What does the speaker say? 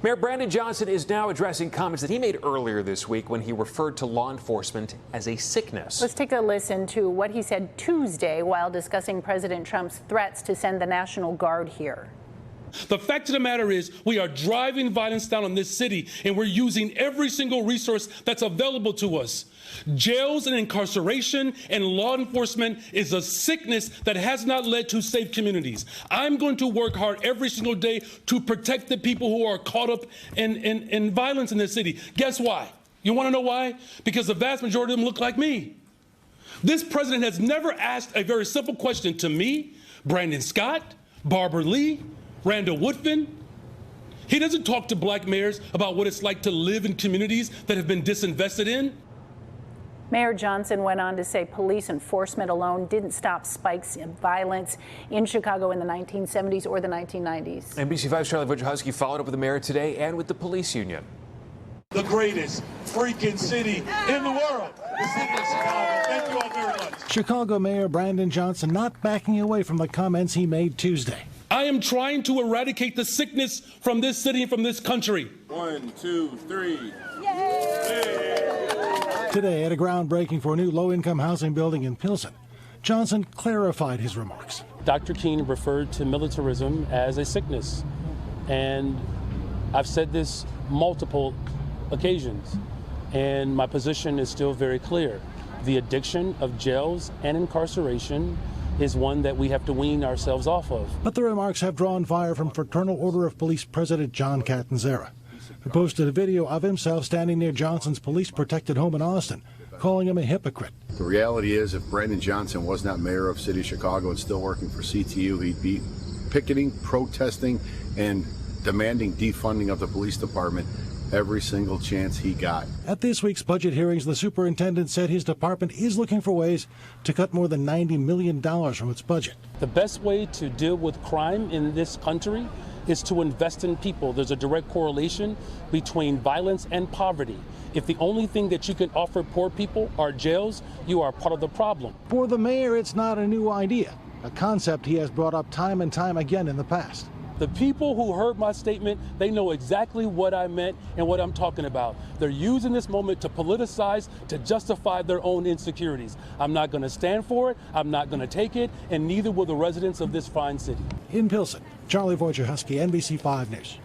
Mayor Brandon Johnson is now addressing comments that he made earlier this week when he referred to law enforcement as a sickness. Let's take a listen to what he said Tuesday while discussing President Trump's threats to send the National Guard here. The fact of the matter is we are driving violence down in this city, and we're using every single resource that's available to us. Jails and incarceration and law enforcement is a sickness that has not led to safe communities. I'm going to work hard every single day to protect the people who are caught up in violence in this city. Guess why? You want to know why? Because the vast majority of them look like me. This president has never asked a very simple question to me, Brandon Scott, Barbara Lee, Randall Woodfin. He doesn't talk to black mayors about what it's like to live in communities that have been disinvested in. Mayor Johnson went on to say police enforcement alone didn't stop spikes in violence in Chicago in the 1970s or the 1990s. NBC5's Charlie Wojciechowski followed up with the mayor today and with the police union. The greatest freaking city in the world, the city of Chicago. Thank you all very much. Chicago Mayor Brandon Johnson not backing away from the comments he made Tuesday. I am trying to eradicate the sickness from this city and from this country. 1, 2, 3. Today, at a groundbreaking for a new low-income housing building in Pilsen, Johnson clarified his remarks. Dr. King referred to militarism as a sickness, and I've said this multiple occasions, and my position is still very clear. The addiction of jails and incarceration is one that we have to wean ourselves off of. But the remarks have drawn fire from Fraternal Order of Police President John Catanzara, who posted a video of himself standing near Johnson's police-protected home in Austin, calling him a hypocrite. The reality is, if Brandon Johnson was not mayor of City of Chicago and still working for CTU, he'd be picketing, protesting, and demanding defunding of the police department every single chance he got. At this week's budget hearings, the superintendent said his department is looking for ways to cut more than $90 million from its budget. The best way to deal with crime in this country is to invest in people. There's a direct correlation between violence and poverty. If the only thing that you can offer poor people are jails, you are part of the problem. For the mayor, it's not a new idea, a concept he has brought up time and time again in the past. The people who heard my statement, they know exactly what I meant and what I'm talking about. They're using this moment to politicize, to justify their own insecurities. I'm not going to stand for it, I'm not going to take it, and neither will the residents of this fine city. In Pilsen, Charlie Wojciechowski, NBC5 News.